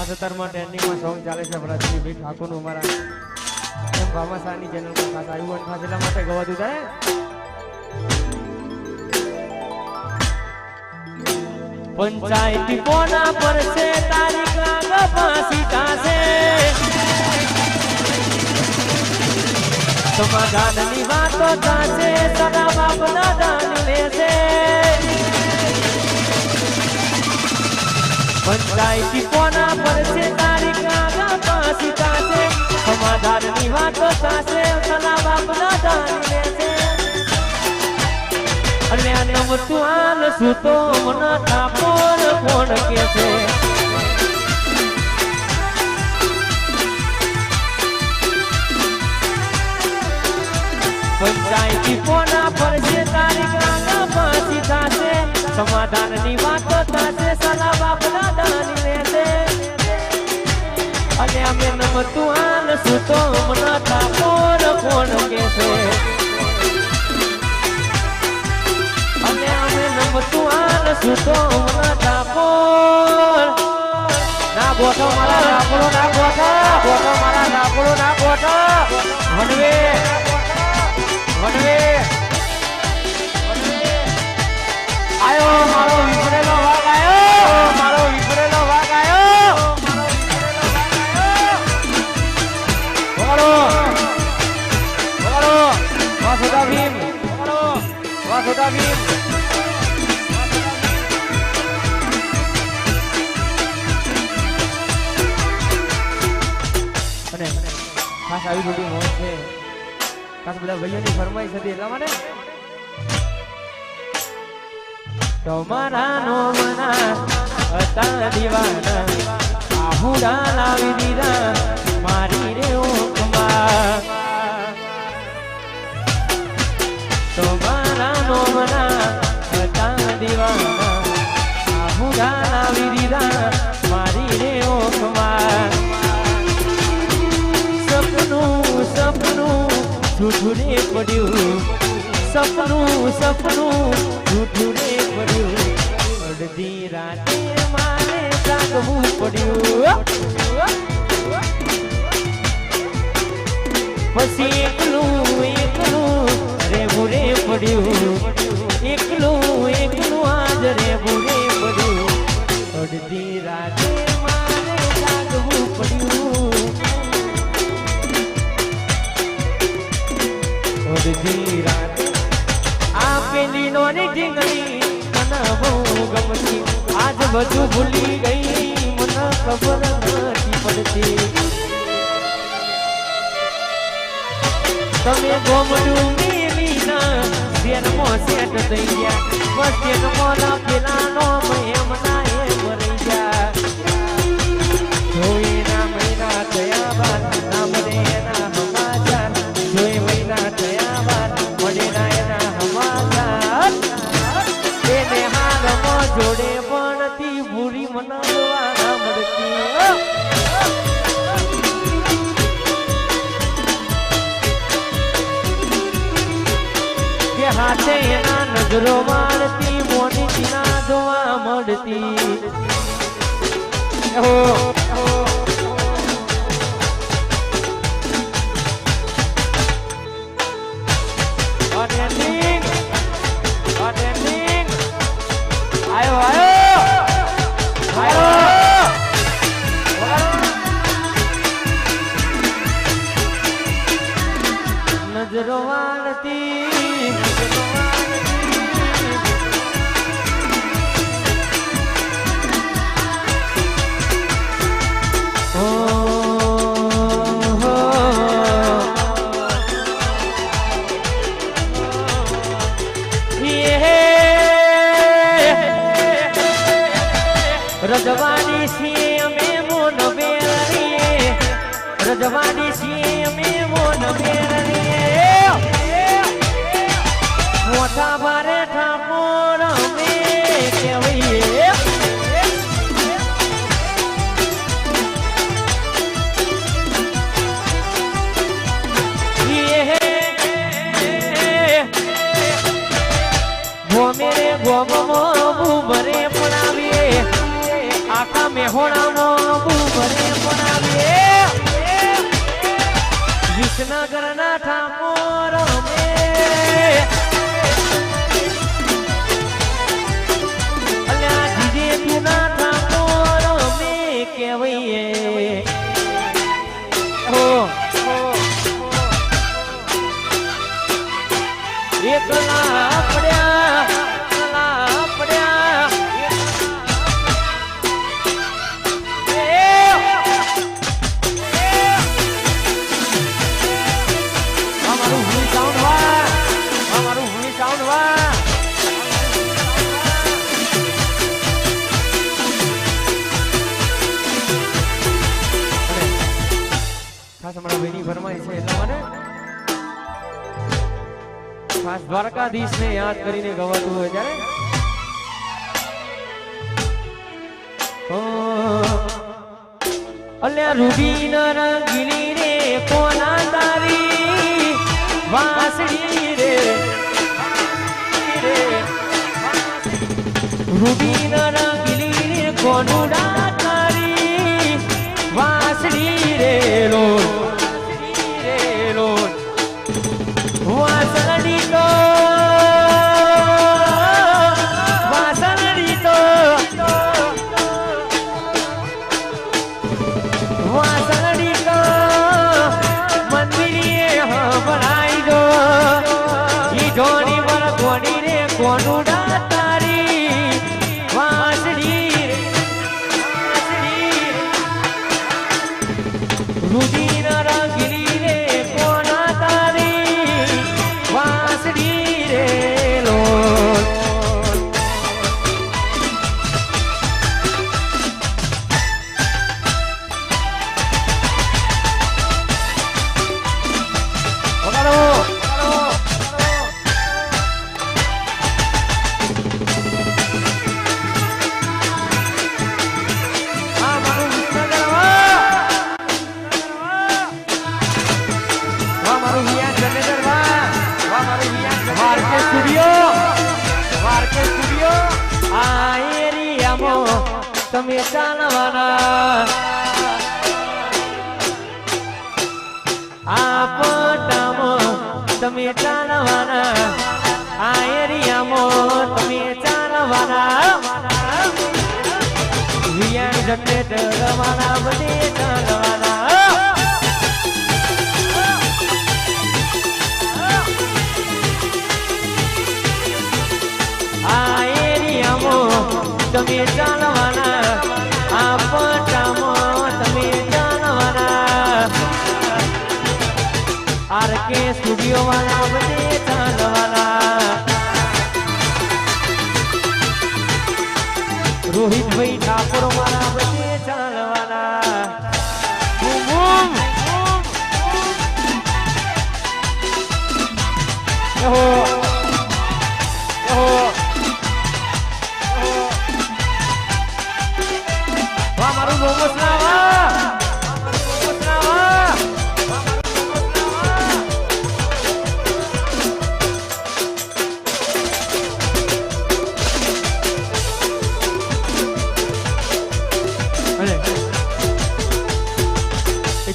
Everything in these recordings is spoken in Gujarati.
અત્યારમાં ટ્રેન્ડિંગમાં સોંગ ચાલે છે ભરતજી ભાઈ ઠાકોરનું અમારા એમ ભામાસાની ચેનલ પર ખાસ આવ્યું અને ખાસ એટલા માટે ગવાતું થાય પંચાયતી કોના પર છે તારીખ લાગ ફાંસી થાશે સમાધાનની વાતો થાશે સદા બાપના દાન લેશે પંચાયતી કોના પર છે તારીખ લાગ ફાંસી થાશે સમાધાનની વાતો થાશે સદા બાપના દાન લેશે અને નમતું હાલ સુતો મન ઠાકોર કોણ કે છે પંચાયતી કોના પર છે તારીખ લાગ ફાંસી થાશે સમાધાનની વાતો થાશે સલા બાપના દાન લેશે અને અમે નમતું હાલ સુતો મન ઠાકોર કોણ કે છે તું આલ સુતો મના ઠાકોર ના ગોઠો મારા રાપડો ના ગોઠો મારા રાપડો ના ગોઠો વનવે આયો મારો વિપરેલો વાગ આયો મારો વિપરેલો વાગ આયો બોલો વાસુદા ભીમ વાસુદા ભીમ ખાસ આવી બધી મોજ છે ખાસ બધા ભાઈઓની ફરમાઈશ હતી એટલા માટે તમારા નો મના હતા દીવાના આહુડા લાવી દીધા મારી રે ઓકમાં તમારા નો મના હતા દીવાના આહુડા લાવી દીધા મારી રે ઓકમાં સપનું જૂઠું રે પડ્યું સપનું જૂઠું રે પડ્યું અડધી રાતે મારે જાગવું પડ્યું પછી એકલું રેવું રે પડ્યું એકલું આજ રેવું રે પડ્યું અડધી રાતે મારે જાગવું પડ્યું અડધી રાતે આ પેલી નોની ઢીંગલી મને બહુ ગમતી આજ બધું ભૂલી ગઈ મને ખબર નથી પડતી તમે ગોમડું મેલીના શેરમાં સેટ થઈ ગયા બસ શેરમાં પેલા નો એમ ના એમ રહી ગયા જોઈ ના મહિના થયા બાદ ના મને એના સમાચાર જોઈ મહિના થયા બાદ મળે ના એના સમાચાર એને હાલમાં જોડે પણ ભૂરી મનાવવા મળતી કે હાથે એના નજરો મારતી મોની ના જોવા મળતી નજરો વાળતી રજવાડી છીએ અમે મોન બેરણીએ રજવાડી છીએ અમે મોન બેરણીએ મોટા ભારે ઠાકોર અમે કહેવાઈએ ગોમે ગોમો ભરે પડાવીએ આખા મેહોણાનો બુમરે બનાવે વિસનગરના ઠાકોર મે અલ્યા જીજે તુના ઠાકોર મે કેવઈએ હો એકલા પડ્યા ખાસ દ્વારકાધીશ ને યાદ કરીને ગવાતું હોય ત્યારે અલ્યા રૂબી રંગીલી રે કોના તારી વાસળી રે રૂબી રંગીલી રે કોનુડા તારી વાસળી રે લો કોનુડા તારી વાસળી રૂબી રંગીલી રે કોના તારી વાસળી રે લો તમે ચાલવાના આ પટામાં તમે ચાલવાના આ એરિયામાં તમે ચાલવાના વિયાણ જટે ડરવાના બધે ચાલવાના આ એરિયામાં તમે ચાલવાના આ પટામાં તમે ચાલવાના આરકે સ્ટુડિયો વાળા બધે ચાલવાના રોહિતભાઈ ઠાકોર વાળા બધે ચાલવાના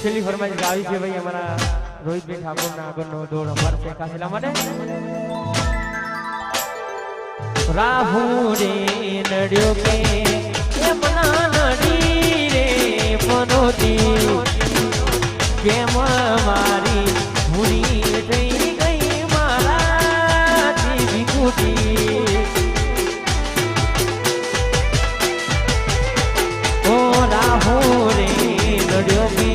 છેલ્લી ફરમાઈશ ગાવી છે ભાઈ અમારા રોહિતભાઈ ઠાકોર ના આગળનો દોડ અમારે છે કાસેલા માટે રાહુ રે નડ્યો કે એમના નડી રે પનોતી કેમ મારી ભૂલી થઈ ગઈ મારાથી વિકુટી ઓ રાહુ રે નડ્યો કે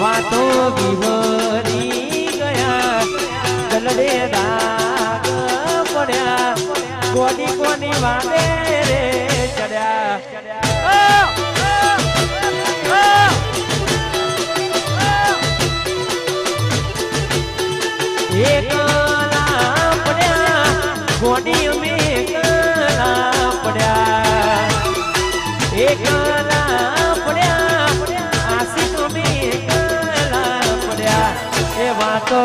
વાતો વિહરી ગયા દલડે દાગ પડ્યા ગોડી કોની વાદે રે ચડ્યા એકલા પડ્યા ગોડી અમે એકલા પડ્યા એકલા પડ્યા આશી તો અમે એકલા પડ્યા એ વાતો